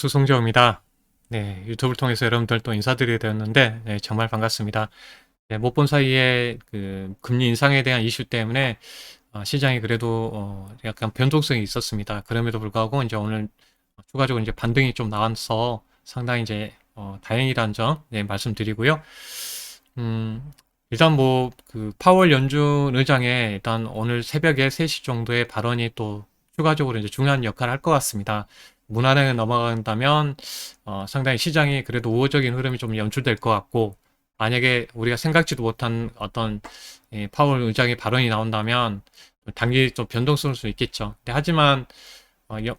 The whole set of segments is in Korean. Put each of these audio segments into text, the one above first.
수송저입니다. 네, 유튜브를 통해서 여러분들 또 인사드리게 되었는데, 네, 정말 반갑습니다. 네, 못 본 사이에 그 금리 인상에 대한 이슈 때문에 시장이 그래도 약간 변동성이 있었습니다. 그럼에도 불구하고 이제 오늘 추가적으로 이제 반등이 좀 나와서 상당히 이제 다행이라는 점 네, 말씀드리고요. 음, 일단 뭐 그 파월 연준 의장의 일단 오늘 새벽에 3시 정도의 발언이 또 추가적으로 이제 중요한 역할을 할 것 같습니다. 무난하게 넘어간다면 상당히 시장이 그래도 우호적인 흐름이 좀 연출될 것 같고, 만약에 우리가 생각지도 못한 어떤 파월 의장의 발언이 나온다면 단기 좀 변동성일 수 있겠죠. 근데 하지만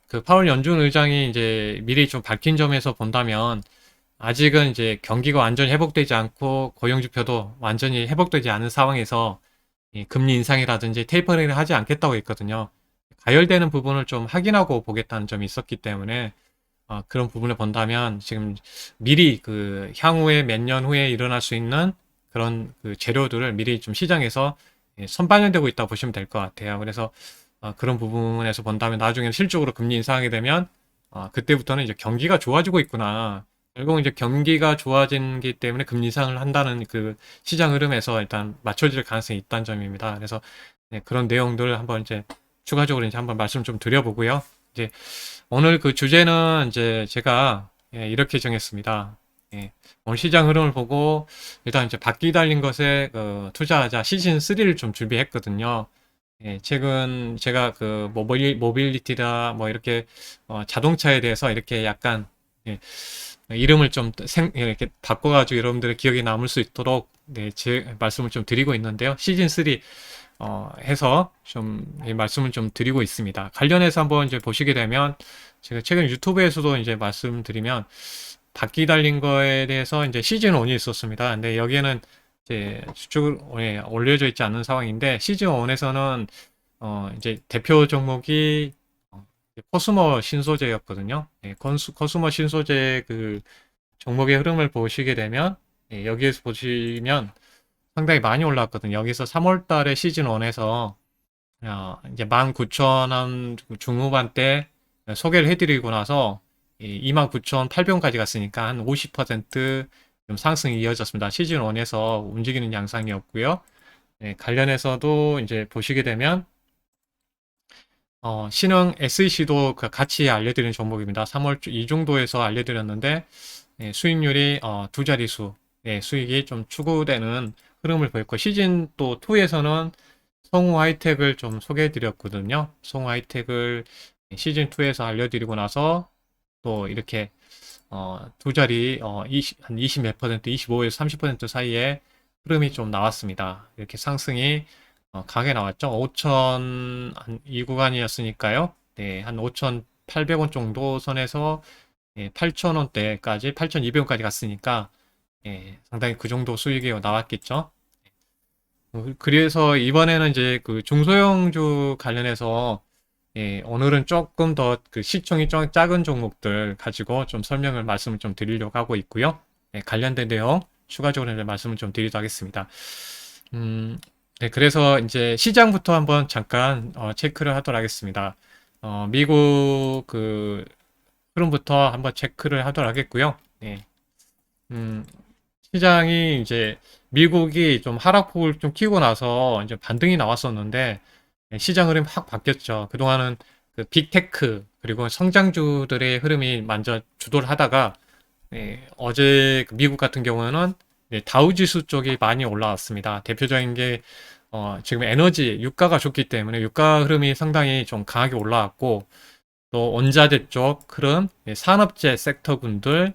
그 파월 연준 의장이 이제 미리 좀 밝힌 점에서 본다면 아직은 이제 경기가 완전히 회복되지 않고 고용지표도 완전히 회복되지 않은 상황에서 이 금리 인상이라든지 테이퍼링을 하지 않겠다고 했거든요. 가열되는 부분을 좀 확인하고 보겠다는 점이 있었기 때문에 그런 부분을 본다면 지금 미리 그 향후에 몇 년 후에 일어날 수 있는 그런 그 재료들을 미리 좀 시장에서 선반영되고 있다고 보시면 될 것 같아요. 그래서 그런 부분에서 본다면 나중에 실적으로 금리 인상하게 되면 그때부터는 이제 경기가 좋아지고 있구나. 결국 이제 경기가 좋아지기 때문에 금리 인상을 한다는 그 시장 흐름에서 일단 맞춰질 가능성이 있다는 점입니다. 그래서 네, 그런 내용들을 한번 이제 추가적으로 이제 한번 말씀 좀 드려보고요. 이제 오늘 그 주제는 이제 제가 이렇게 정했습니다. 예, 오늘 시장 흐름을 보고 일단 이제 바퀴 달린 것에 투자하자 시즌 3를 좀 준비했거든요. 예, 최근 제가 그 모빌리티다 뭐 이렇게 자동차에 대해서 이렇게 약간 예, 이름을 좀 이렇게 바꿔가지고 여러분들의 기억에 남을 수 있도록 네, 제 말씀을 좀 드리고 있는데요. 시즌 3 해서 좀 말씀을 좀 드리고 있습니다. 관련해서 한번 이제 보시게 되면 제가 최근 유튜브에서도 이제 말씀드리면 바퀴 달린 거에 대해서 이제 시즌 1이 있었습니다. 근데 여기에는 이제 수축을 올려져 있지 않은 상황인데 시즌 1에서는 이제 대표 종목이 코스모 신소재였거든요. 예, 코스모 신소재 그 종목의 흐름을 보시게 되면 여기에서 보시면 상당히 많이 올랐거든요. 여기서 3월 달에 시즌 1에서 이제 19,000원 중후반대 소개를 해드리고 나서 29,800원까지 갔으니까 한 50%좀 상승이 이어졌습니다. 시즌 1에서 움직이는 양상이었고요. 네, 관련해서도 이제 보시게 되면 신흥 SEC도 같이 알려드리는 종목입니다. 3월 이 정도에서 알려드렸는데 수익률이 두 자릿수 수익이 좀 추구되는 흐름을 보였고 시즌 또 2에서는 성우 하이텍을 좀 소개해 드렸거든요. 성우 하이텍을 시즌 2에서 알려드리고 나서 또 이렇게 두 자리 한 20 몇 퍼센트, 25에서 30% 사이에 흐름이 좀 나왔습니다. 이렇게 상승이 강하게 나왔죠. 5천 이 구간이었으니까요. 네, 한 5,800원 정도 선에서 8,000원대까지 8,200원까지 갔으니까 상당히 그 정도 수익이 나왔겠죠. 그래서 이번에는 이제 그 중소형주 관련해서 오늘은 조금 더 그 시총이 좀 작은 종목들 가지고 좀 설명을 말씀을 좀 드리려고 하고 있고요. 관련된 내용 추가적으로 이제 말씀을 좀 드리도록 하겠습니다. 네, 그래서 이제 시장부터 한번 잠깐 체크를 하도록 하겠습니다. 미국 그 흐름부터 한번 체크를 하도록 하겠고요. 네. 음, 시장이 이제 미국이 좀 하락폭을 좀 키우고 나서 이제 반등이 나왔었는데 시장 흐름이 확 바뀌었죠. 그동안은 그 빅테크 그리고 성장주들의 흐름이 먼저 주도를 하다가 어제 그 미국 같은 경우는 다우지수 쪽이 많이 올라왔습니다. 대표적인 게 지금 에너지 유가가 좋기 때문에 유가 흐름이 상당히 좀 강하게 올라왔고 또 원자재 쪽 흐름, 산업재 섹터군들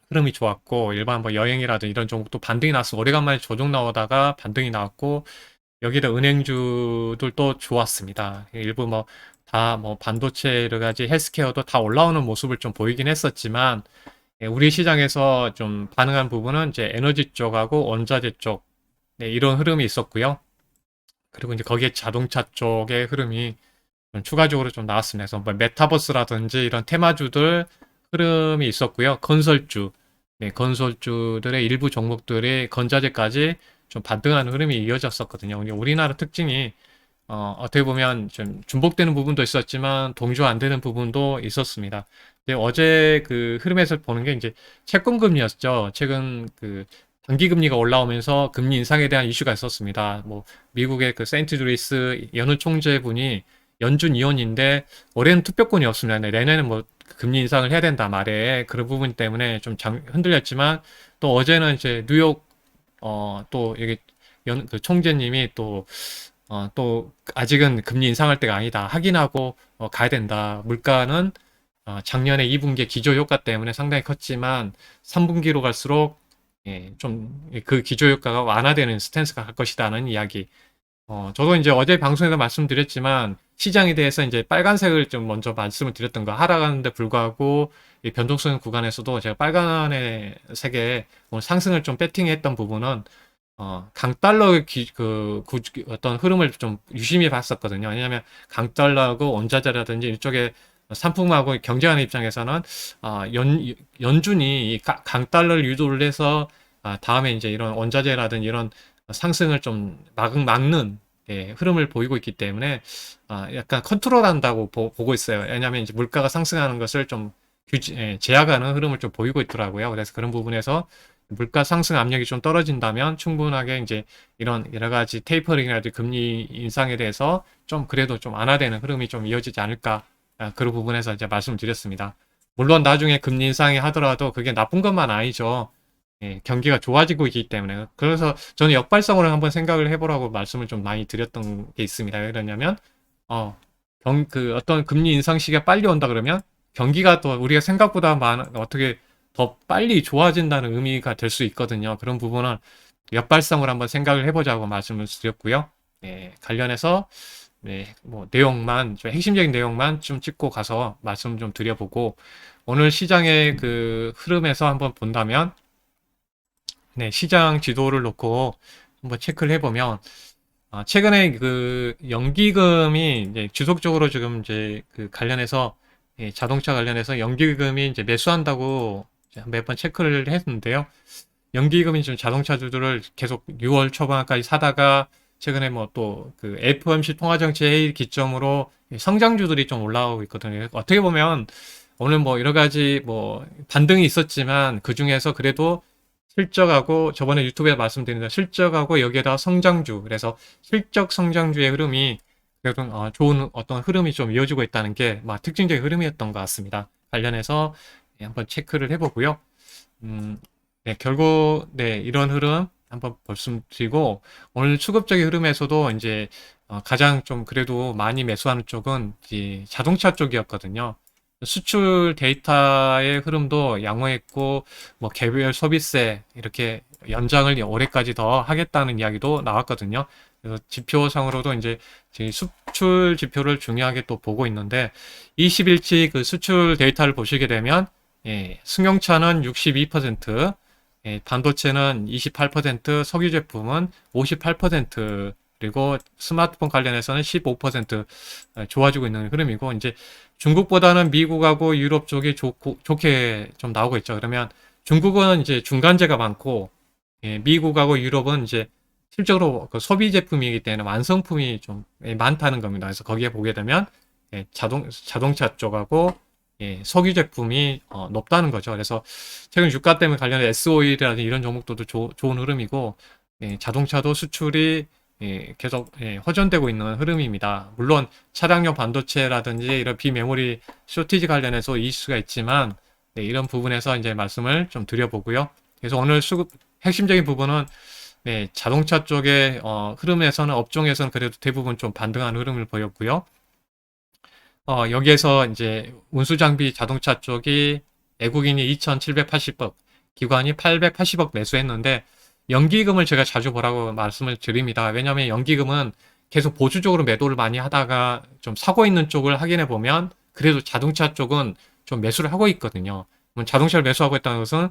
흐름이 좋았고 일반 뭐 여행이라든 이런 종목도 반등이 나왔어. 오래간만에 조정 나오다가 반등이 나왔고 여기다 은행주들도 좋았습니다. 일부 뭐 다 뭐 반도체 여러 가지 헬스케어도 다 올라오는 모습을 좀 보이긴 했었지만 우리 시장에서 좀 반응한 부분은 이제 에너지 쪽하고 원자재 쪽 이런 흐름이 있었고요. 그리고 이제 거기에 자동차 쪽의 흐름이 좀 추가적으로 좀 나왔습니다. 그래서 뭐 메타버스라든지 이런 테마주들 흐름이 있었고요. 건설주, 건설주들의 일부 종목들이 건자재까지 좀 반등하는 흐름이 이어졌었거든요. 우리나라 특징이 어떻게 보면 좀 중복되는 부분도 있었지만 동조 안 되는 부분도 있었습니다. 근데 어제 그 흐름에서 보는 게 이제 채권 금리였죠. 최근 그 단기 금리가 올라오면서 금리 인상에 대한 이슈가 있었습니다. 뭐 미국의 그 세인트 루이스 연은 총재분이 연준 위원인데 올해는 투표권이 없습니다. 근데 내년에는 뭐 금리 인상을 해야 된다 말에 그런 부분 때문에 좀 흔들렸지만 또 어제는 이제 뉴욕 또 여기 그 총재님이 또 아직은 금리 인상할 때가 아니다. 확인하고 가야 된다. 물가는 작년에 2분기에 기저효과 때문에 상당히 컸지만 3분기로 갈수록 좀 그 기저효과가 완화되는 스탠스가 갈 것이다는 이야기. 저도 이제 어제 방송에서 말씀드렸지만 시장에 대해서 이제 빨간색을 좀 먼저 말씀을 드렸던 거 하락하는데 불구하고 이 변동성 구간에서도 제가 빨간의 색에 오늘 상승을 좀 배팅했던 부분은 강달러 어떤 흐름을 좀 유심히 봤었거든요. 왜냐하면 강달러하고 원자재라든지 이쪽에 상품하고 경쟁하는 입장에서는 연준이 이 강달러를 유도를 해서 다음에 이제 이런 원자재라든지 이런 상승을 좀 막는 흐름을 보이고 있기 때문에 약간 컨트롤한다고 보고 있어요. 왜냐하면 이제 물가가 상승하는 것을 좀 제약하는 흐름을 좀 보이고 있더라고요. 그래서 그런 부분에서 물가 상승 압력이 좀 떨어진다면 충분하게 이제 이런 여러 가지 테이퍼링이라든지 금리 인상에 대해서 좀 그래도 좀 완화되는 흐름이 좀 이어지지 않을까 그런 부분에서 이제 말씀을 드렸습니다. 물론 나중에 금리 인상이 하더라도 그게 나쁜 것만 아니죠. 경기가 좋아지고 있기 때문에. 그래서 저는 역발상으로 한번 생각을 해보라고 말씀을 좀 많이 드렸던 게 있습니다. 왜 그러냐면, 어떤 금리 인상 시기가 빨리 온다 그러면 경기가 또 우리가 생각보다 어떻게 더 빨리 좋아진다는 의미가 될 수 있거든요. 그런 부분은 역발상으로 한번 생각을 해보자고 말씀을 드렸고요. 관련해서 뭐 내용만 좀 핵심적인 내용만 좀 찍고 가서 말씀 좀 드려보고 오늘 시장의 그 흐름에서 한번 본다면 시장 지도를 놓고 한번 체크를 해보면 최근에 그 연기금이 이제 지속적으로 지금 이제 그 관련해서 자동차 관련해서 연기금이 이제 매수한다고 몇 번 체크를 했는데요. 연기금이 지금 자동차주들을 계속 6월 초반까지 사다가 최근에 뭐 또 그 FOMC 통화정책 회의 기점으로 성장주들이 좀 올라오고 있거든요. 어떻게 보면 오늘 뭐 여러 가지 뭐 반등이 있었지만 그 중에서 그래도 실적하고 저번에 유튜브에 말씀드린 대로 실적하고 여기에다 성장주 그래서 실적 성장주의 흐름이 그래도 좋은 어떤 흐름이 좀 이어지고 있다는 게 특징적인 흐름이었던 것 같습니다. 관련해서 한번 체크를 해보고요. 결국 이런 흐름 한번 말씀드리고 오늘 수급적인 흐름에서도 이제 가장 좀 그래도 많이 매수하는 쪽은 이 자동차 쪽이었거든요. 수출 데이터의 흐름도 양호했고 뭐 개별 소비세 이렇게 연장을 올해까지 더 하겠다는 이야기도 나왔거든요. 그래서 지표상으로도 이제 수출 지표를 중요하게 또 보고 있는데 20일치 그 수출 데이터를 보시게 되면 승용차는 62%, 반도체는 28%, 석유 제품은 58%, 그리고 스마트폰 관련해서는 15% 좋아지고 있는 흐름이고, 이제 중국보다는 미국하고 유럽 쪽이 좋게 좀 나오고 있죠. 그러면 중국은 이제 중간재가 많고, 미국하고 유럽은 이제 실적으로 그 소비 제품이기 때문에 완성품이 좀 많다는 겁니다. 그래서 거기에 보게 되면 자동차 쪽하고 석유 제품이 높다는 거죠. 그래서 최근 유가 때문에 관련된 S-오일이라든지 이런 종목들도 좋은 흐름이고 자동차도 수출이 계속 호전되고 있는 흐름입니다. 물론 차량용 반도체라든지 이런 비메모리 쇼티지 관련해서 이슈가 있지만 이런 부분에서 이제 말씀을 좀 드려보고요. 그래서 오늘 핵심적인 부분은 자동차 쪽의 흐름에서는 업종에서는 그래도 대부분 좀 반등하는 흐름을 보였고요. 여기에서 이제 운수장비 자동차 쪽이 외국인이 2,780억, 기관이 880억 매수했는데 연기금을 제가 자주 보라고 말씀을 드립니다. 왜냐하면 연기금은 계속 보수적으로 매도를 많이 하다가 좀 사고 있는 쪽을 확인해 보면 그래도 자동차 쪽은 좀 매수를 하고 있거든요. 자동차를 매수하고 있다는 것은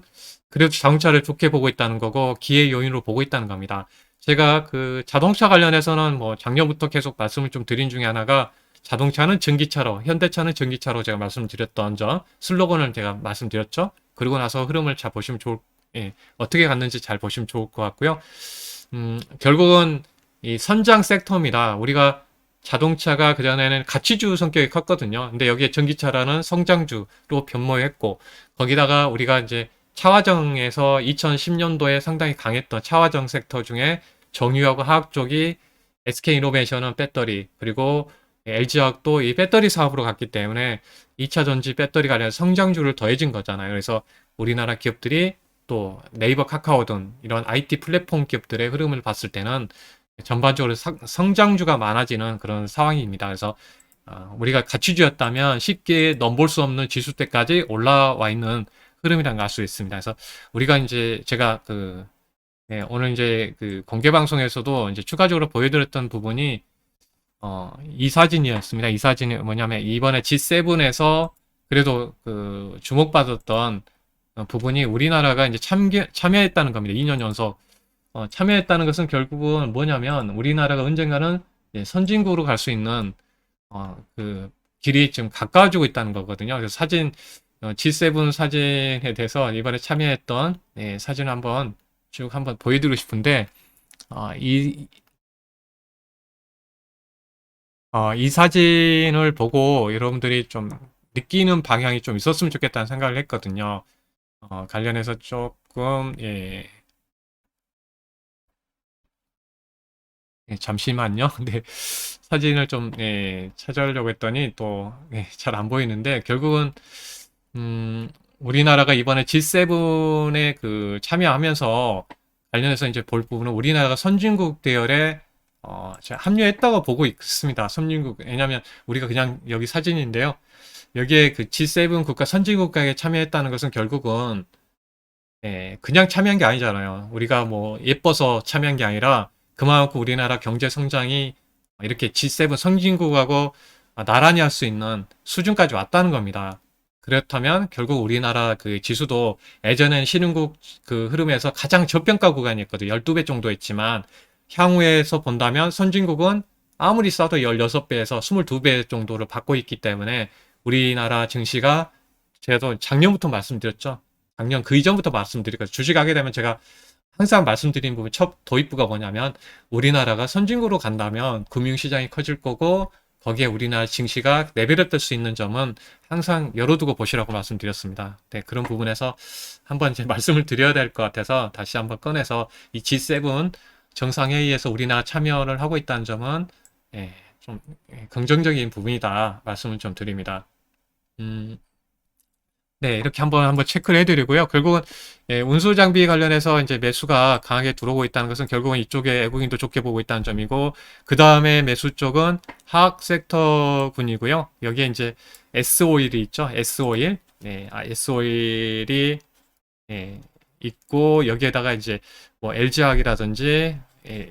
그래도 자동차를 좋게 보고 있다는 거고 기회 요인으로 보고 있다는 겁니다. 제가 그 자동차 관련해서는 뭐 작년부터 계속 말씀을 좀 드린 중에 하나가 자동차는 전기차로, 현대차는 전기차로 제가 말씀드렸던 점, 슬로건을 제가 말씀드렸죠. 그리고 나서 흐름을 잘 보시면 어떻게 갔는지 잘 보시면 좋을 것 같고요. 결국은 이 선장 섹터입니다. 우리가 자동차가 그전에는 가치주 성격이 컸거든요. 근데 여기에 전기차라는 성장주로 변모했고, 거기다가 우리가 이제 차화정에서 2010년도에 상당히 강했던 차화정 섹터 중에 정유하고 화학 쪽이 SK이노베이션은 배터리, 그리고 LG화학도 이 배터리 사업으로 갔기 때문에 2차 전지 배터리 관련 성장주를 더해진 거잖아요. 그래서 우리나라 기업들이 또 네이버, 카카오 등 이런 IT 플랫폼 기업들의 흐름을 봤을 때는 전반적으로 성장주가 많아지는 그런 상황입니다. 그래서 우리가 가치주였다면 쉽게 넘볼 수 없는 지수대까지 올라와 있는 흐름이라는 걸 알 수 있습니다. 그래서 우리가 이제 제가 오늘 이제 그 공개 방송에서도 이제 추가적으로 보여드렸던 부분이 이 사진이었습니다. 이 사진이 뭐냐면 이번에 G7에서 그래도 그 주목받았던 부분이 우리나라가 이제 참여했다는 겁니다. 2년 연속. 참여했다는 것은 결국은 뭐냐면 우리나라가 언젠가는 선진국으로 갈 수 있는 그 길이 지금 가까워지고 있다는 거거든요. 그래서 G7 사진에 대해서 이번에 참여했던 사진을 한번 쭉 한번 보여드리고 싶은데 이 이 사진을 보고 여러분들이 좀 느끼는 방향이 좀 있었으면 좋겠다는 생각을 했거든요. 관련해서 조금 잠시만요. 네, 사진을 좀 찾아오려고 했더니 또 잘 안 보이는데 결국은 우리나라가 이번에 G7에 그 참여하면서 관련해서 이제 볼 부분은 우리나라가 선진국 대열에 제가 합류했다고 보고 있습니다. 선진국. 왜냐하면 우리가 그냥 여기 사진인데요. 여기에 그 G7 국가 선진국가에 참여했다는 것은 결국은 그냥 참여한 게 아니잖아요. 우리가 뭐 예뻐서 참여한 게 아니라 그만큼 우리나라 경제 성장이 이렇게 G7 선진국하고 나란히 할 수 있는 수준까지 왔다는 겁니다. 그렇다면 결국 우리나라 그 지수도 예전엔 신흥국 그 흐름에서 가장 저평가 구간이었거든요. 12배 정도 했지만 향후에서 본다면 선진국은 아무리 싸도 16배에서 22배 정도를 받고 있기 때문에 우리나라 증시가 제가 작년부터 말씀드렸죠. 작년 그 이전부터 말씀드리거든요. 주식하게 되면 제가 항상 말씀드린 부분 첫 도입부가 뭐냐면 우리나라가 선진국으로 간다면 금융시장이 커질 거고 거기에 우리나라 증시가 레벨업 될 수 있는 점은 항상 열어두고 보시라고 말씀드렸습니다. 네, 그런 부분에서 한번 이제 말씀을 드려야 될 것 같아서 다시 한번 꺼내서 이 G7 정상회의에서 우리나라 참여를 하고 있다는 점은 좀 긍정적인 부분이다 말씀을 좀 드립니다. 음, 네, 이렇게 한번 체크를 해드리고요. 결국은 운수 장비 관련해서 이제 매수가 강하게 들어오고 있다는 것은 결국은 이쪽에 외국인도 좋게 보고 있다는 점이고, 그 다음에 매수 쪽은 화학 섹터군이고요. 여기에 이제 S-오일이 있죠. S-오일. 네, S-오일이 있고 여기에다가 이제 뭐 LG화학이라든지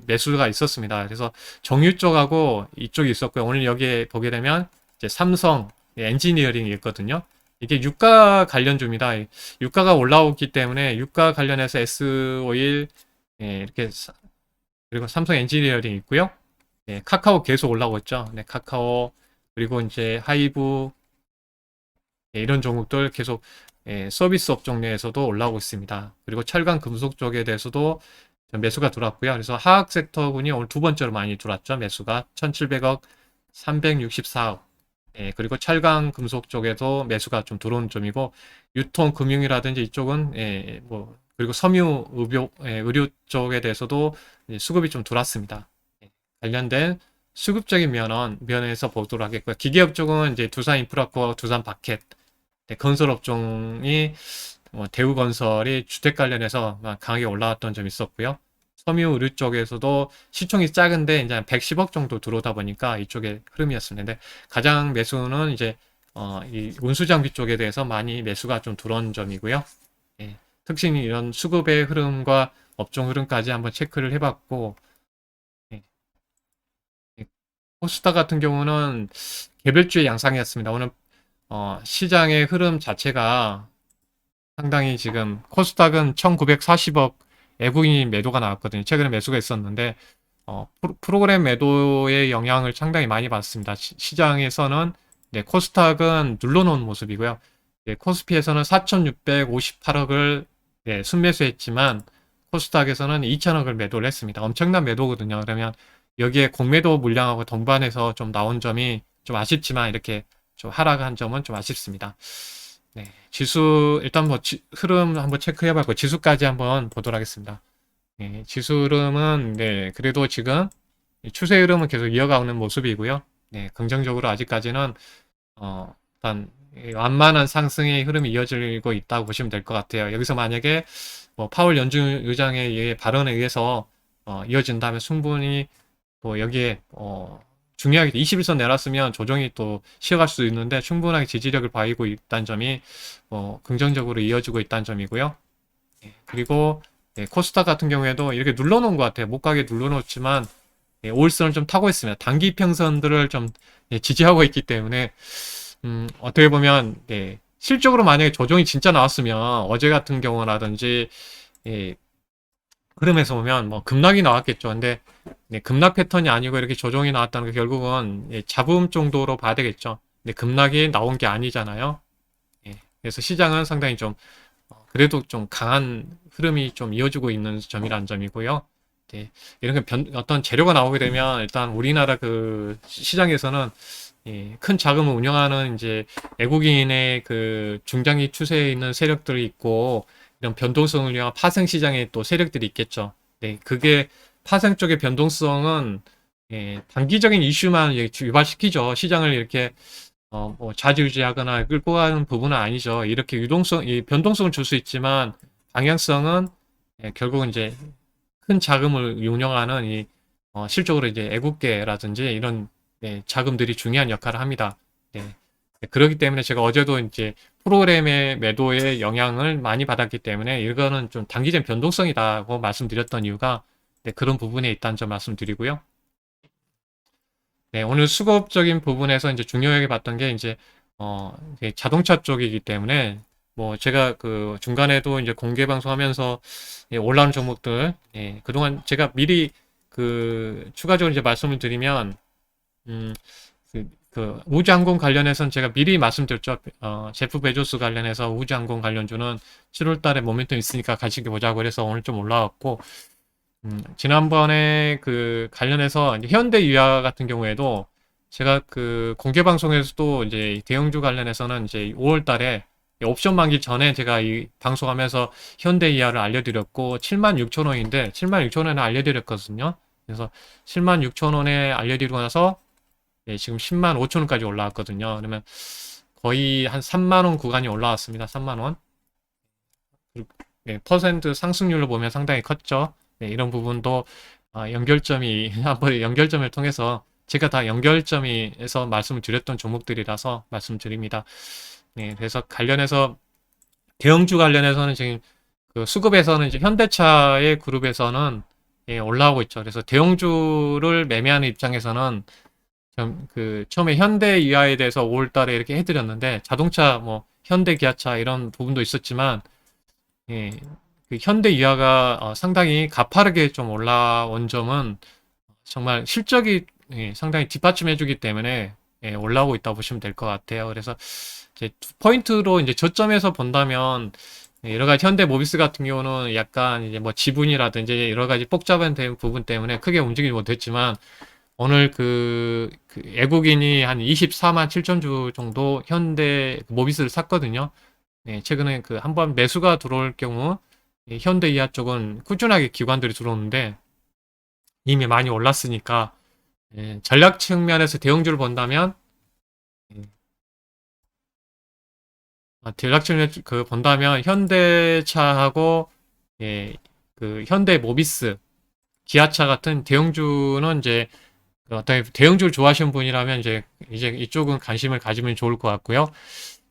매수가 있었습니다. 그래서 정유 쪽하고 이쪽이 있었고요. 오늘 여기에 보게 되면 이제 삼성 엔지니어링이 있거든요. 이게 유가 관련주입니다. 유가가 올라오기 때문에 유가 관련해서 S-오일 이렇게 그리고 삼성 엔지니어링 있고요. 카카오 계속 올라오고 있죠. 네, 카카오 그리고 이제 하이브 이런 종목들 계속 서비스 업종 내에서도 올라오고 있습니다. 그리고 철강 금속 쪽에 대해서도 매수가 들어왔고요. 그래서 화학 섹터군이 오늘 두 번째로 많이 들어왔죠. 매수가 1,700억, 364억. 그리고 철강 금속 쪽에도 매수가 좀 들어온 점이고 유통 금융이라든지 이쪽은 뭐 그리고 섬유 의료 쪽에 대해서도 수급이 좀 들어왔습니다. 관련된 수급적인 면에서 보도록 하겠고요. 기계업 쪽은 이제 두산 인프라코어, 두산 바켓, 건설 업종이 대우건설이 주택 관련해서 강하게 올라왔던 점이 있었고요. 섬유 의류 쪽에서도 시총이 작은데 이제 110억 정도 들어오다 보니까 이쪽에 흐름이었었는데 가장 매수는 이제 이 운수장비 쪽에 대해서 많이 매수가 좀 들어온 점이고요. 특징이 이런 수급의 흐름과 업종 흐름까지 한번 체크를 해봤고 코스닥 같은 경우는 개별주의 양상이었습니다. 오늘 시장의 흐름 자체가 상당히 지금 코스닥은 1940억 외국인 매도가 나왔거든요. 최근에 매수가 있었는데 프로그램 매도의 영향을 상당히 많이 받습니다. 시장에서는 코스닥은 눌러놓은 모습이고요. 코스피에서는 4,658억을 순매수했지만 코스닥에서는 2,000억을 매도를 했습니다. 엄청난 매도거든요. 그러면 여기에 공매도 물량하고 동반해서 좀 나온 점이 좀 아쉽지만 이렇게 좀 하락한 점은 좀 아쉽습니다. 네, 지수 일단 뭐 흐름 한번 체크해봤고 지수까지 한번 보도록 하겠습니다. 네, 지수 흐름은 네, 그래도 지금 추세 흐름은 계속 이어가는 모습이고요. 네, 긍정적으로 아직까지는 일단 완만한 상승의 흐름이 이어지고 있다고 보시면 될 것 같아요. 여기서 만약에 뭐 파월 연준 의장의 발언에 의해서 이어진다면 충분히 또 여기에 중요하게 21선 내놨으면 조정이 또 쉬어갈 수도 있는데 충분하게 지지력을 보이고 있다는 점이 긍정적으로 이어지고 있다는 점이고요. 예, 그리고 코스닥 같은 경우에도 이렇게 눌러놓은 것 같아요. 못 가게 눌러놓지만 5일선을 좀 타고 있습니다. 단기 평선들을 좀 지지하고 있기 때문에 어떻게 보면 실적으로 만약에 조정이 진짜 나왔으면 어제 같은 경우라든지 흐름에서 보면 뭐 급락이 나왔겠죠. 근데 급락 패턴이 아니고 이렇게 조정이 나왔다는 게 결국은 잡음 정도로 봐야 되겠죠. 근데 급락이 나온 게 아니잖아요. 그래서 시장은 상당히 좀 그래도 좀 강한 흐름이 좀 이어지고 있는 점이란 점이고요. 이런 어떤 재료가 나오게 되면 일단 우리나라 그 시장에서는 큰 자금을 운영하는 이제 외국인의 그 중장기 추세에 있는 세력들이 있고 이런 변동성을 위한 파생 시장에 또 세력들이 있겠죠. 네, 그게 파생 쪽의 변동성은 단기적인 이슈만 유발시키죠. 시장을 이렇게 뭐 좌지우지하거나 끌고 가는 부분은 아니죠. 이렇게 이 변동성을 줄 수 있지만 방향성은 결국은 이제 큰 자금을 운영하는 실적으로 이제 애국계라든지 이런 자금들이 중요한 역할을 합니다. 그렇기 때문에 제가 어제도 이제 프로그램의 매도에 영향을 많이 받았기 때문에 이거는 좀 단기적 변동성이다고 말씀드렸던 이유가 그런 부분에 있다는 점 말씀드리고요. 오늘 수급적인 부분에서 이제 중요하게 봤던 게 이제 자동차 쪽이기 때문에 뭐 제가 그 중간에도 이제 공개 방송하면서 올라오는 종목들 그동안 제가 미리 그 추가적으로 이제 말씀을 드리면 그 우주항공 관련해서는 제가 미리 말씀드렸죠. 제프 베조스 관련해서 우주항공 관련주는 7월 달에 모멘텀 있으니까 같이 보자고 그래서 오늘 좀 올라왔고 지난번에 그 관련해서 현대유아 같은 경우에도 제가 그 공개 방송에서도 이제 대형주 관련해서는 이제 5월 달에 옵션 만기 전에 제가 이 방송하면서 현대이하를 알려드렸고 76,000원인데 76,000원에 알려드렸거든요. 그래서 76,000원에 알려드리고 나서 지금 105,000원까지 올라왔거든요. 그러면 거의 한 3만원 구간이 올라왔습니다. 3만원. 퍼센트 상승률로 보면 상당히 컸죠. 이런 부분도 연결점이 한번 연결점을 통해서 제가 다 연결점에서 말씀을 드렸던 종목들이라서 말씀드립니다. 그래서 관련해서 대형주 관련해서는 지금 그 수급에서는 이제 현대차의 그룹에서는 올라오고 있죠. 그래서 대형주를 매매하는 입장에서는 그 처음에 현대이하에 대해서 5월달에 이렇게 해드렸는데 자동차 뭐 현대 기아차 이런 부분도 있었지만 그 현대이하가 상당히 가파르게 좀 올라온 점은 정말 실적이 상당히 뒷받침해주기 때문에 올라오고 있다고 보시면 될 것 같아요. 그래서 이제 포인트로 이제 저점에서 본다면 여러 가지 현대 모비스 같은 경우는 약간 이제 뭐 지분이라든지 여러 가지 복잡한 부분 때문에 크게 움직이지 못했지만 오늘 그 외국인이 한 24만 7천 주 정도 현대 모비스를 샀거든요. 최근에 그 한번 매수가 들어올 경우 현대이하 쪽은 꾸준하게 기관들이 들어오는데 이미 많이 올랐으니까 전략 측면에서 대형주를 본다면 전략 측면 그 본다면 현대차하고 그 현대 모비스, 기아차 같은 대형주는 이제 어떤 대형주를 좋아하시는 분이라면 이제 이쪽은 관심을 가지면 좋을 것 같고요.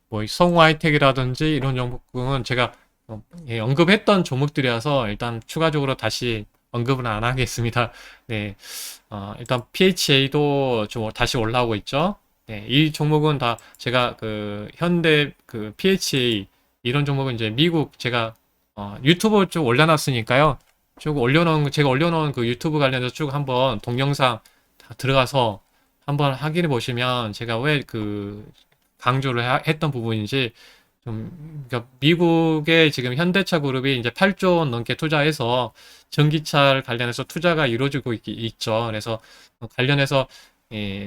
뭐 성우 하이텍이라든지 이런 종목은 제가 언급했던 종목들이라서 일단 추가적으로 다시 언급은 안 하겠습니다. 일단 PHA도 좀 다시 올라오고 있죠. 이 종목은 다 제가 그 현대 그 PHA 이런 종목은 이제 미국 제가 유튜브 쭉 올려놨으니까요. 제가 올려놓은 그 유튜브 관련해서 쭉 한번 동영상 들어가서 한번 확인해 보시면 제가 왜 그 강조를 했던 부분인지 그러니까 미국의 지금 현대차 그룹이 이제 8조 원 넘게 투자해서 전기차 관련해서 투자가 이루어지고 있죠. 그래서 관련해서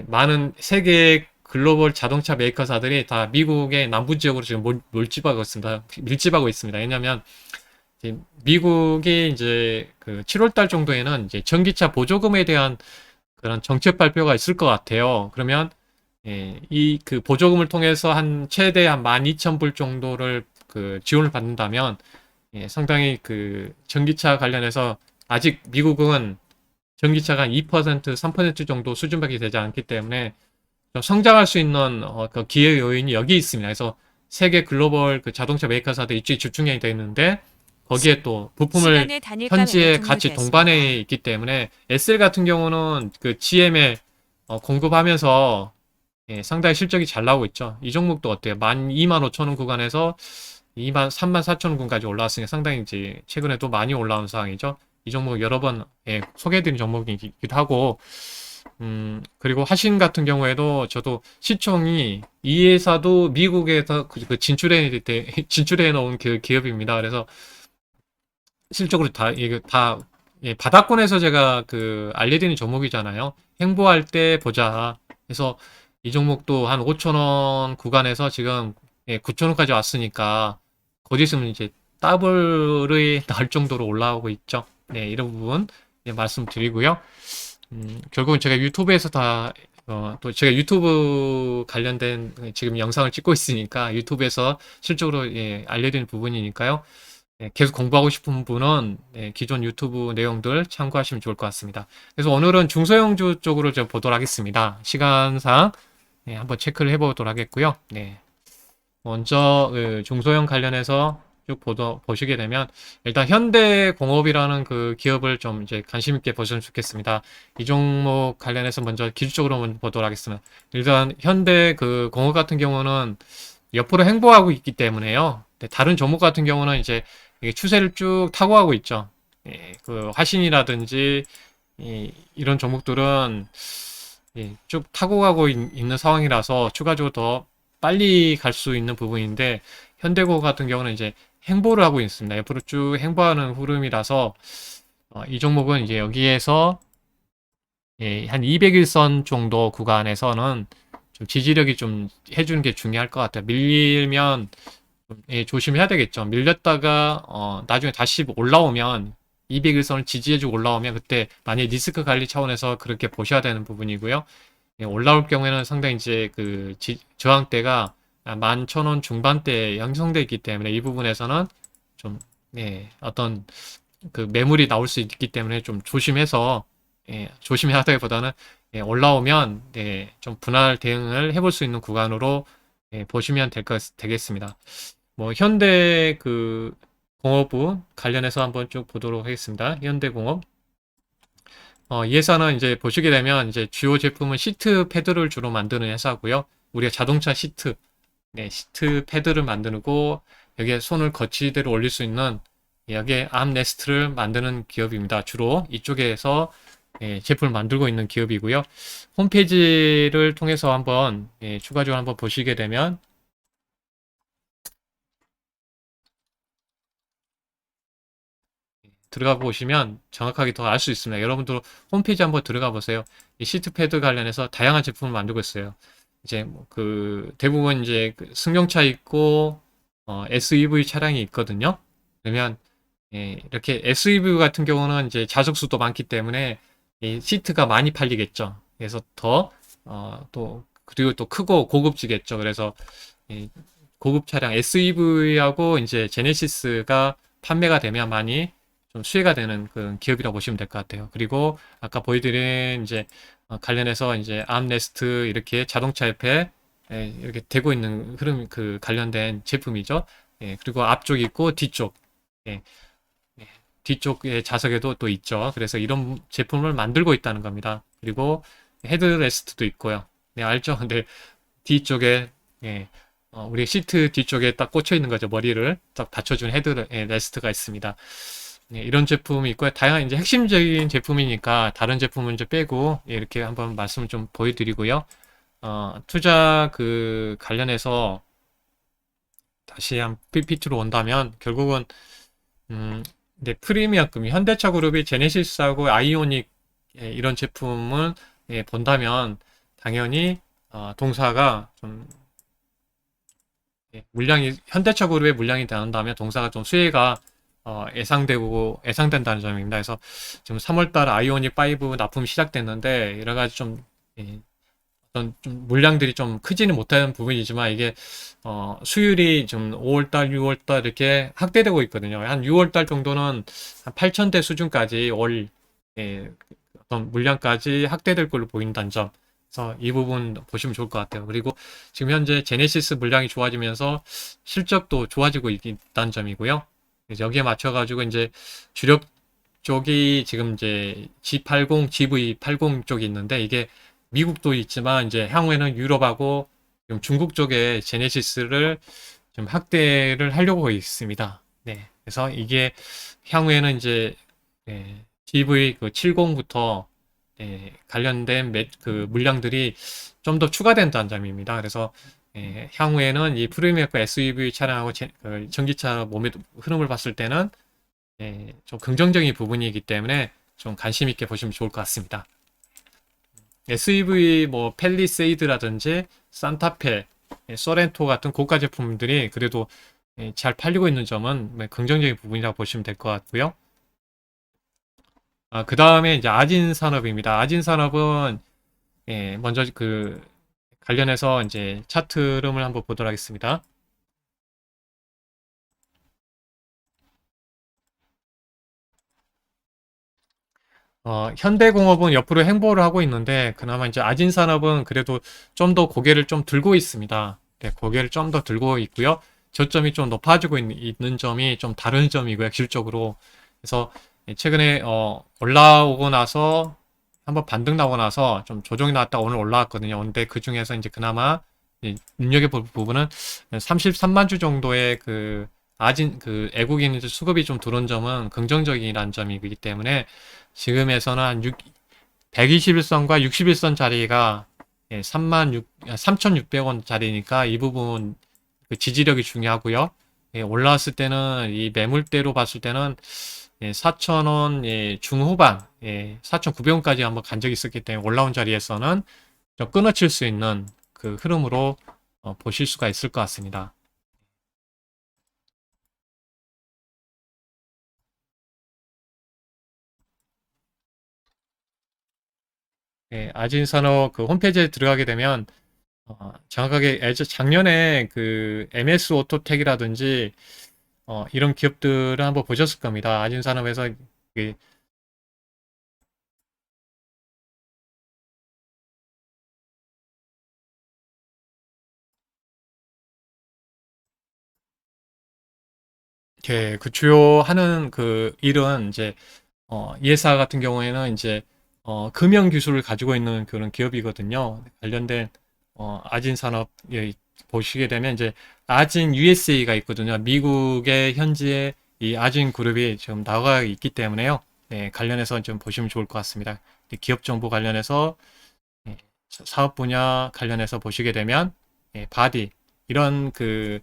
많은 세계 글로벌 자동차 메이커사들이 다 미국의 남부 지역으로 지금 몰집하고 있습니다. 밀집하고 있습니다. 왜냐하면 이제 미국이 이제 그 7월 달 정도에는 이제 전기차 보조금에 대한 그런 정책 발표가 있을 것 같아요. 그러면 이 그 보조금을 통해서 한 최대 한 12,000불 정도를 그 지원을 받는다면 상당히 그 전기차 관련해서 아직 미국은 전기차가 2%, 3% 정도 수준밖에 되지 않기 때문에 좀 성장할 수 있는 그 기회 요인이 여기 있습니다. 그래서 세계 글로벌 그 자동차 메이커사들 이쪽에 집중이 되어 있는데 거기에 또 부품을 시간의 단일가맹이 현지에 같이 동반해 종료되었습니다. 있기 때문에 SL 같은 경우는 그 GM에 공급하면서 상당히 실적이 잘 나오고 있죠. 이 종목도 어때요? 25,000원 구간에서 34,000원 구간까지 올라왔으니까 상당히 이제 최근에도 많이 올라온 상황이죠. 이 종목 여러 번 소개해드린 종목이기도 하고, 그리고 하신 같은 경우에도 저도 시총이 이 회사도 미국에서 그 진출해 놓은 그 기업입니다. 그래서 실적으로 이게 다 바닥권에서 제가 그 알려드리는 종목이잖아요. 행보할 때 보자. 그래서 이 종목도 한 5,000원 구간에서 지금 9,000원까지 왔으니까 곧 있으면 이제 더블이 날 정도로 올라오고 있죠. 네, 이런 부분 말씀드리고요. 결국은 제가 유튜브에서 또 제가 유튜브 관련된 지금 영상을 찍고 있으니까 유튜브에서 실적으로 알려드리는 부분이니까요. 계속 공부하고 싶은 분은 기존 유튜브 내용들 참고하시면 좋을 것 같습니다. 그래서 오늘은 중소형주 쪽으로 좀 보도록 하겠습니다. 시간상 한번 체크를 해보도록 하겠고요. 네. 먼저 그 중소형 관련해서 쭉 보시게 되면 일단 현대공업이라는 그 기업을 좀 이제 관심 있게 보시면 좋겠습니다. 이 종목 관련해서 먼저 기술적으로 한번 보도록 하겠습니다. 일단 현대 그 공업 같은 경우는 옆으로 행보하고 있기 때문에요. 다른 종목 같은 경우는 이제 이게 추세를 쭉 타고 가고 있죠. 그 화신이라든지 이런 종목들은 쭉 타고 가고 있는 상황이라서 추가적으로 더 빨리 갈 수 있는 부분인데 현대고 같은 경우는 이제 행보를 하고 있습니다. 옆으로 쭉 행보하는 흐름이라서 이 종목은 이제 여기에서 한 200일선 정도 구간에서는 좀 지지력이 좀 해주는 게 중요할 것 같아요. 밀리면 조심해야 되겠죠. 밀렸다가 나중에 다시 올라오면 200일선을 지지해주고 올라오면 그때 만약에 리스크 관리 차원에서 그렇게 보셔야 되는 부분이고요. 올라올 경우에는 상당히 이제 그 저항대가 11,000원 중반대에 형성되어 있기 때문에 이 부분에서는 좀 어떤 그 매물이 나올 수 있기 때문에 좀 조심해서 조심해야되기보다는 올라오면 좀 분할 대응을 해볼 수 있는 구간으로 보시면 되겠습니다. 뭐 현대 그 공업부 관련해서 한번 쭉 보도록 하겠습니다. 현대공업 이 회사는 이제 보시게 되면 이제 주요 제품은 시트 패드를 주로 만드는 회사고요. 우리가 자동차 시트, 시트 패드를 만드고 여기에 손을 거치대로 올릴 수 있는 여기에 암레스트를 만드는 기업입니다. 주로 이쪽에서 제품을 만들고 있는 기업이고요. 홈페이지를 통해서 한번 추가적으로 한번 보시게 되면 들어가 보시면 정확하게 더 알 수 있습니다. 여러분도 홈페이지 한번 들어가 보세요. 이 시트패드 관련해서 다양한 제품을 만들고 있어요. 이제 그 대부분 이제 그 승용차 있고 SUV 차량이 있거든요. 그러면 이렇게 SUV 같은 경우는 이제 자석수도 많기 때문에 이 시트가 많이 팔리겠죠. 그래서 또 그리고 또 크고 고급지겠죠. 그래서 고급 차량 SUV하고 이제 제네시스가 판매가 되면 많이 좀 수혜가 되는 그 기업이라고 보시면 될 것 같아요. 그리고 아까 보여드린 이제 관련해서 이제 암레스트 이렇게 자동차 옆에 이렇게 되고 있는 흐름 그 관련된 제품이죠. 그리고 앞쪽 있고 뒤쪽 예, 뒤쪽의 자석에도 또 있죠. 그래서 이런 제품을 만들고 있다는 겁니다. 그리고 헤드레스트도 있고요. 네, 알죠? 근데 뒤쪽에 우리 시트 뒤쪽에 딱 꽂혀 있는 거죠. 머리를 딱 받쳐준 헤드레스트가 있습니다. 이런 제품이 있고요. 다양한 이제 핵심적인 제품이니까 다른 제품은 이제 빼고 이렇게 한번 말씀을 좀 보여드리고요. 투자 그 관련해서 다시 한 PPT로 온다면 결국은 이제 프리미엄급 현대차 그룹이 제네시스하고 아이오닉 이런 제품을 본다면 당연히 동사가 좀 물량이 현대차 그룹의 물량이 나온다면 동사가 좀 수혜가 예상된다는 점입니다. 그래서 지금 3월달 아이오닉 5 납품 시작됐는데 여러 가지 좀 어떤 좀 물량들이 좀 크지는 못하는 부분이지만 이게 수율이 좀 5월달, 6월달 이렇게 확대되고 있거든요. 한 6월달 정도는 한 8,000대 수준까지 어떤 물량까지 확대될 걸로 보인다는 점. 그래서 이 부분 보시면 좋을 것 같아요. 그리고 지금 현재 제네시스 물량이 좋아지면서 실적도 좋아지고 있다는 점이고요. 여기에 맞춰가지고 이제 주력 쪽이 지금 이제 G80, GV80 쪽이 있는데 이게 미국도 있지만 이제 향후에는 유럽하고 중국 쪽에 제네시스를 좀 확대를 하려고 있습니다. 네. 그래서 이게 향후에는 이제 GV 70부터 관련된 그 물량들이 좀 더 추가된다는 점입니다. 그래서 향후에는 이 프리미엄급 SUV 차량하고 그 전기차 몸의 흐름을 봤을 때는 좀 긍정적인 부분이기 때문에 좀 관심 있게 보시면 좋을 것 같습니다. SUV 뭐 펠리세이드라든지 산타페, 소렌토 같은 고가 제품들이 그래도 잘 팔리고 있는 점은 긍정적인 부분이라고 보시면 될 것 같고요. 그 다음에 이제 아진 산업입니다. 아진 산업은 먼저 그 관련해서 이제 차트 흐름을 한번 보도록 하겠습니다. 현대공업은 옆으로 행보를 하고 있는데 그나마 이제 아진산업은 그래도 좀 더 고개를 좀 들고 있습니다. 네, 고개를 좀 더 들고 있고요. 저점이 좀 높아지고 있는 점이 좀 다른 점이고요. 질적으로. 그래서 최근에 올라오고 나서 한번 반등 나오고 나서 좀 조정이 나왔다 오늘 올라왔거든요. 근데 그 중에서 이제 그나마 눈여겨볼 부분은 33만 주 정도의 그 그 애국인 수급이 좀 들어온 점은 긍정적이라는 점이기 때문에 지금에서는 한 121선과 61선 자리가 3,600원 자리니까 이 부분 그 지지력이 중요하고요. 올라왔을 때는 이 매물대로 봤을 때는 4,000원 중후반 4,900원까지 한번 간 적이 있었기 때문에 올라온 자리에서는 좀 끊어칠 수 있는 그 흐름으로 보실 수가 있을 것 같습니다. 아진산업 그 홈페이지에 들어가게 되면 정확하게 작년에 그 MS 오토텍이라든지 이런 기업들을 한번 보셨을 겁니다. 아진산업에서 그 그 주요 하는 그 일은 이제 이 회사 같은 경우에는 이제 금형 기술을 가지고 있는 그런 기업이거든요. 관련된 아진 산업 보시게 되면 이제 아진 USA가 있거든요. 미국의 현지에 이 아진 그룹이 지금 나와 있기 때문에요. 네, 관련해서 좀 보시면 좋을 것 같습니다. 기업 정보 관련해서 사업 분야 관련해서 보시게 되면 바디 이런 그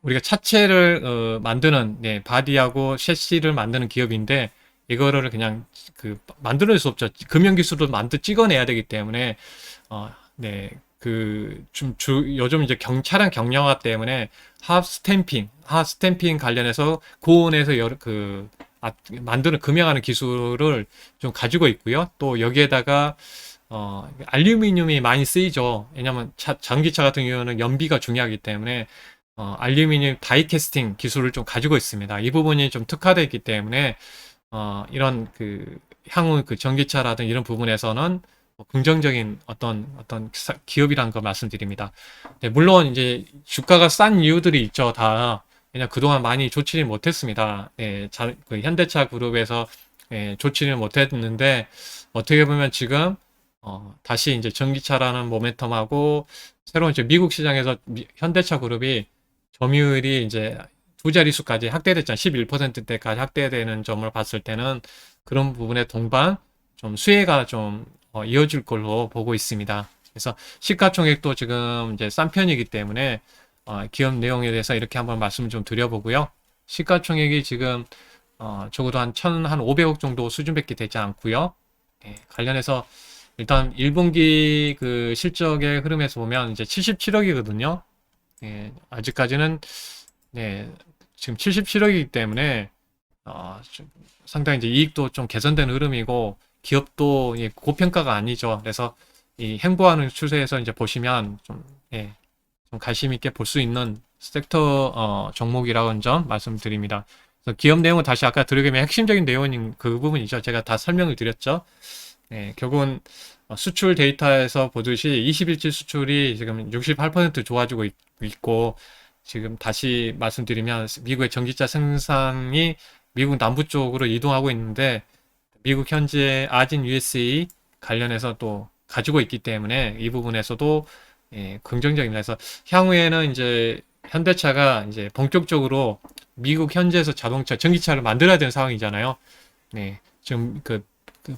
우리가 차체를 만드는 바디하고 셰시를 만드는 기업인데 이거를 그냥 그 만들 수 없죠. 금형 기술도 찍어내야 되기 때문에 네. 요즘 이제 차량 경량화 때문에 핫 스탬핑 관련해서 고온에서 만드는 금형하는 기술을 좀 가지고 있고요. 또 여기에다가 알루미늄이 많이 쓰이죠. 왜냐면 전기차 같은 경우는 연비가 중요하기 때문에 알루미늄 다이캐스팅 기술을 좀 가지고 있습니다. 이 부분이 좀 특화되어 있기 때문에 이런 그 향후 그 전기차라든 이런 부분에서는 긍정적인 어떤 기업이라는 걸 말씀드립니다. 네, 물론 이제 주가가 싼 이유들이 있죠. 다 그냥 그동안 많이 좋지는 못했습니다. 그 현대차 그룹에서 좋지는 못했는데 어떻게 보면 지금 다시 이제 전기차라는 모멘텀하고 새로운 이제 미국 시장에서 현대차 그룹이 점유율이 이제 두 자릿수까지 확대됐잖아요. 11%대까지 확대되는 점을 봤을 때는 그런 부분에 동반 좀 수혜가 좀 이어질 걸로 보고 있습니다. 그래서 시가총액도 지금 이제 싼 편이기 때문에 기업 내용에 대해서 이렇게 한번 말씀을 좀 드려보고요. 시가총액이 지금 적어도 한 1,500억 정도 수준밖에 되지 않고요. 예, 관련해서 일단 1분기 그 실적의 흐름에서 보면 이제 77억이거든요. 예, 아직까지는 네, 지금 77억이기 때문에 상당히 이제 이익도 좀 개선되는 흐름이고 기업도 고평가가 아니죠. 그래서 이 행보하는 추세에서 이제 보시면 좀, 예, 좀 관심 있게 볼 수 있는 섹터 종목이라는 점 말씀드립니다. 그래서 기업 내용은 다시 아까 드리기면 핵심적인 내용인 그 부분이죠. 제가 다 설명을 드렸죠. 예, 결국은 수출 데이터에서 보듯이 20일치 수출이 지금 68% 좋아지고 있고 지금 다시 말씀드리면 미국의 전기차 생산이 미국 남부 쪽으로 이동하고 있는데 미국 현재 아진 USA 관련해서 또 가지고 있기 때문에 이 부분에서도 긍정적입니다. 그래서 향후에는 이제 현대차가 이제 본격적으로 미국 현지에서 자동차, 전기차를 만들어야 되는 상황이잖아요. 네, 지금 그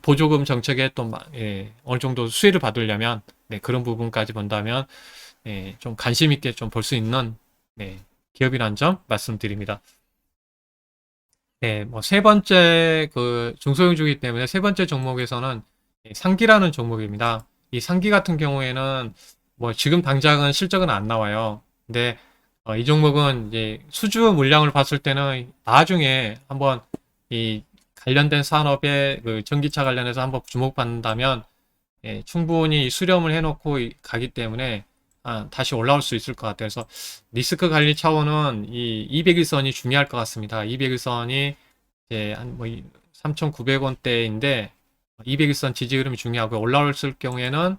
보조금 정책에 또 어느 정도 수혜를 받으려면 그런 부분까지 본다면 좀 관심 있게 좀 볼 수 있는 기업이라는 점 말씀드립니다. 네, 뭐 세 번째 그 중소형주이기 때문에 세 번째 종목에서는 상기라는 종목입니다. 이 상기 같은 경우에는 뭐 지금 당장은 실적은 안 나와요. 근데 이 종목은 이제 수주 물량을 봤을 때는 나중에 한번 이 관련된 산업의 그 전기차 관련해서 한번 주목받는다면 충분히 수렴을 해놓고 가기 때문에 다시 올라올 수 있을 것 같아요. 그래서 리스크 관리 차원은 이 200일선이 중요할 것 같습니다. 200일선이 이제 한뭐 3,900원대인데 200일선 지지 흐름이 중요하고 올라왔을 경우에는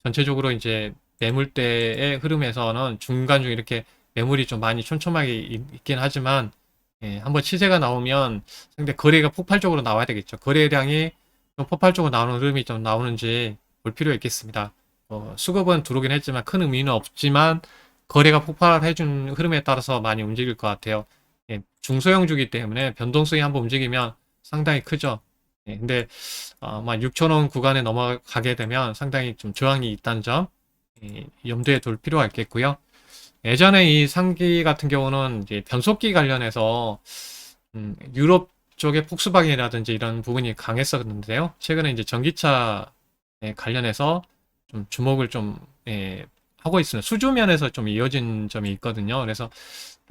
전체적으로 이제 매물대의 흐름에서는 중간중에 이렇게 매물이 좀 많이 촘촘하게 있긴 하지만 한번 시세가 나오면 상대 거래가 폭발적으로 나와야 되겠죠. 거래량이 좀 폭발적으로 나오는 흐름이 좀 나오는지 볼 필요가 있겠습니다. 수급은 들어오긴 했지만 큰 의미는 없지만 거래가 폭발해준 흐름에 따라서 많이 움직일 것 같아요. 중소형주기 때문에 변동성이 한번 움직이면 상당히 크죠. 근데 만 6,000원 구간에 넘어가게 되면 상당히 좀 저항이 있다는 점 염두에 둘 필요가 있겠고요. 예전에 이 상기 같은 경우는 이제 변속기 관련해서 유럽 쪽의 폭스바겐이라든지 이런 부분이 강했었는데요. 최근에 이제 전기차 관련해서 좀 주목을 좀 하고 있습니다. 수주면에서 좀 이어진 점이 있거든요. 그래서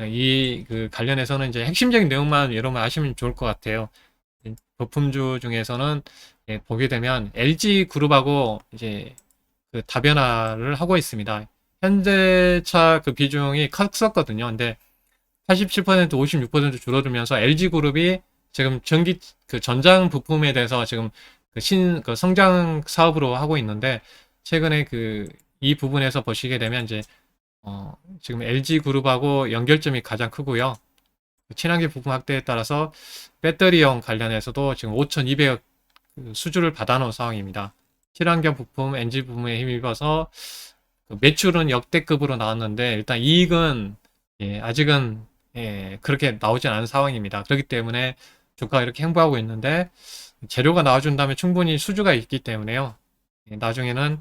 이 그 관련해서는 이제 핵심적인 내용만 여러분 아시면 좋을 것 같아요. 부품주 중에서는 보게 되면 LG 그룹하고 이제 그 다변화를 하고 있습니다. 현대차 그 비중이 컸었거든요. 근데 87%, 56% 줄어들면서 LG그룹이 지금 그 전장 부품에 대해서 지금 그 성장 사업으로 하고 있는데, 최근에 이 부분에서 보시게 되면 이제, 지금 LG그룹하고 연결점이 가장 크고요. 친환경 부품 확대에 따라서 배터리형 관련해서도 지금 5,200억 수주를 받아놓은 상황입니다. 친환경 부품, 엔진 부품에 힘입어서 매출은 역대급으로 나왔는데 일단 이익은 아직은 그렇게 나오진 않은 상황입니다. 그렇기 때문에 주가가 이렇게 행보하고 있는데 재료가 나와준다면 충분히 수주가 있기 때문에요. 나중에는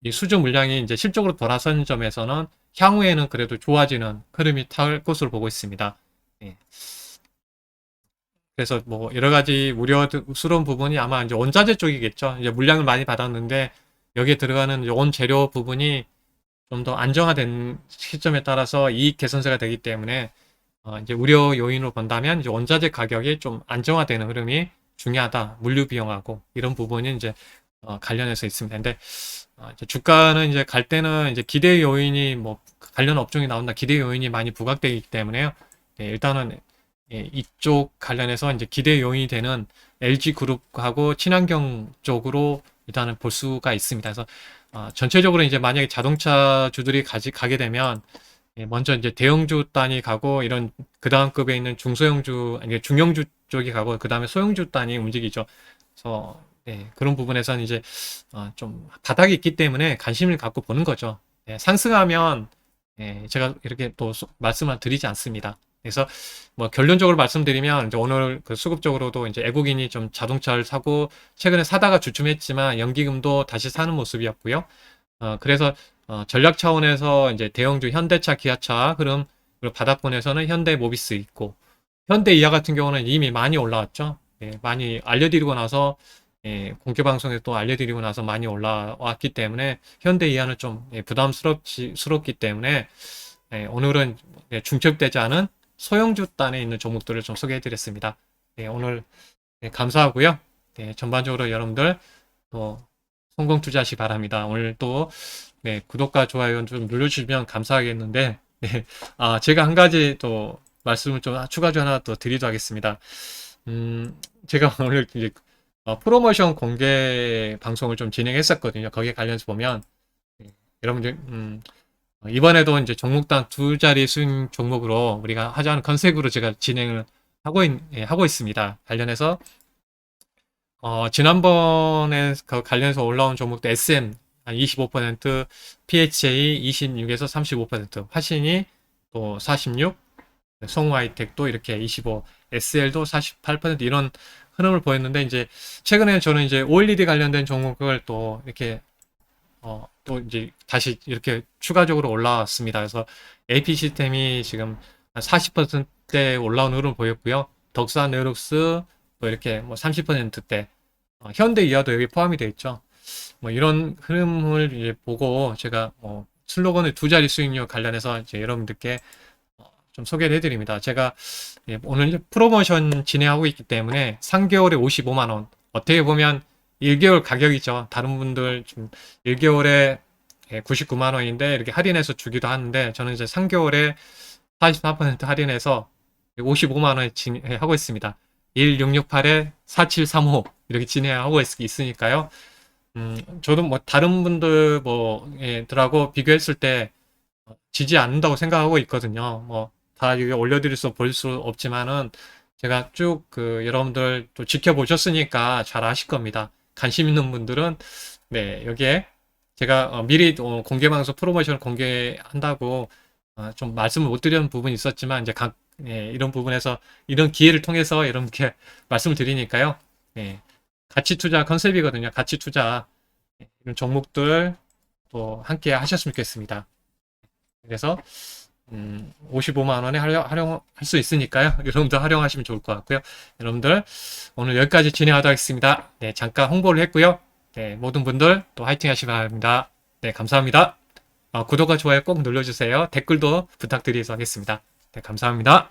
이 수주 물량이 이제 실적으로 돌아선 점에서는 향후에는 그래도 좋아지는 흐름이 탈 것으로 보고 있습니다. 그래서 뭐 여러 가지 우려스러운 부분이 아마 이제 원자재 쪽이겠죠. 이제 물량을 많이 받았는데 여기에 들어가는 원재료 부분이 좀 더 안정화된 시점에 따라서 이익 개선세가 되기 때문에 이제 우려 요인으로 본다면 이제 원자재 가격이 좀 안정화되는 흐름이 중요하다. 물류 비용하고 이런 부분이 이제 관련해서 있습니다. 근데 이제 주가는 이제 갈 때는 이제 기대 요인이 뭐 관련 업종이 나온다. 기대 요인이 많이 부각되기 때문에요. 일단은 이쪽 관련해서 이제 기대 요인이 되는 LG 그룹하고 친환경 쪽으로 일단은 볼 수가 있습니다. 그래서 전체적으로 이제 만약에 자동차 주들이 가게 되면 먼저 이제 대형주 단이 가고 이런 그 다음 급에 있는 중소형주 아니 중형주 쪽이 가고 그 다음에 소형주 단이 움직이죠. 그래서 그런 부분에서는 이제 좀 바닥이 있기 때문에 관심을 갖고 보는 거죠. 상승하면 제가 이렇게 또 말씀을 드리지 않습니다. 그래서 뭐 결론적으로 말씀드리면 이제 오늘 그 수급적으로도 이제 외국인이 좀 자동차를 사고 최근에 사다가 주춤했지만 연기금도 다시 사는 모습이었고요. 그래서 전략 차원에서 이제 대형주 현대차, 기아차, 그리고 바닥권에서는 현대 모비스 있고, 현대 이하 같은 경우는 이미 많이 올라왔죠. 예, 많이 알려드리고 나서, 예, 공개 방송에 또 알려드리고 나서 많이 올라왔기 때문에 현대 이하는 좀 예, 부담스럽기 때문에 예, 오늘은 예, 중첩되지 않은 소형주 단에 있는 종목들을 좀 소개해드렸습니다. 예, 오늘 예, 감사하고요. 예, 전반적으로 여러분들 또 성공 투자하시 바랍니다. 오늘 또 네, 구독과 좋아요 좀 눌러주시면 감사하겠는데, 네, 제가 한 가지 또 말씀을 좀 추가적으로 하나 또 드리도록 하겠습니다. 제가 오늘 이제 프로모션 공개 방송을 좀 진행했었거든요. 거기에 관련해서 보면, 네, 여러분들, 이번에도 이제 종목당 두 자리 수익 종목으로 우리가 하자는 컨셉으로 제가 진행을 하고 있습니다. 관련해서 지난번에 그 관련해서 올라온 종목도 SM 한 25%, PHA 26에서 35%, 화신이 또 46, 성우하이텍도 이렇게 25, SL도 48% 이런 흐름을 보였는데 이제 최근에 저는 이제 OLED 관련된 종목을 또 이렇게 또 이제 다시 이렇게 추가적으로 올라왔습니다. 그래서 AP 시스템이 지금 한 40%대 올라온 흐름을 보였고요. 덕산 네오룩스 또 이렇게 뭐 30%대 현대 이하도 여기 포함이 되어 있죠. 뭐 이런 흐름을 이제 보고 제가 슬로건의 두 자리 수익률 관련해서 이제 여러분들께 좀 소개를 해드립니다. 제가 예, 오늘 이제 프로모션 진행하고 있기 때문에 3개월에 55만 원. 어떻게 보면 1개월 가격이죠. 다른 분들 좀 1개월에 99만 원인데 이렇게 할인해서 주기도 하는데 저는 이제 3개월에 44% 할인해서 55만 원에 진행하고 있습니다. 1668에 4735 이렇게 진행하고 있으니까요. 저도 뭐 다른 분들 들하고 비교했을 때 지지 않는다고 생각하고 있거든요. 뭐 다 이게 올려드릴 볼 수 없지만은 제가 쭉 여러분들 또 지켜보셨으니까 잘 아실 겁니다. 관심 있는 분들은 네 여기에 제가 미리 공개 방송 프로모션을 공개한다고 좀 말씀을 못 드리는 부분이 있었지만 이제 예, 이런 부분에서 이런 기회를 통해서 여러분께 말씀을 드리니까요. 예, 가치 투자 컨셉이거든요. 가치 투자 이런 종목들 또 함께 하셨으면 좋겠습니다. 그래서 55만 원에 활용할 수 있으니까요. 여러분들 활용하시면 좋을 것 같고요. 여러분들 오늘 여기까지 진행하도록 하겠습니다. 네, 잠깐 홍보를 했고요. 네, 모든 분들 또 화이팅 하시기 바랍니다. 네, 감사합니다. 구독과 좋아요 꼭 눌러주세요. 댓글도 부탁드리겠습니다. 네, 감사합니다.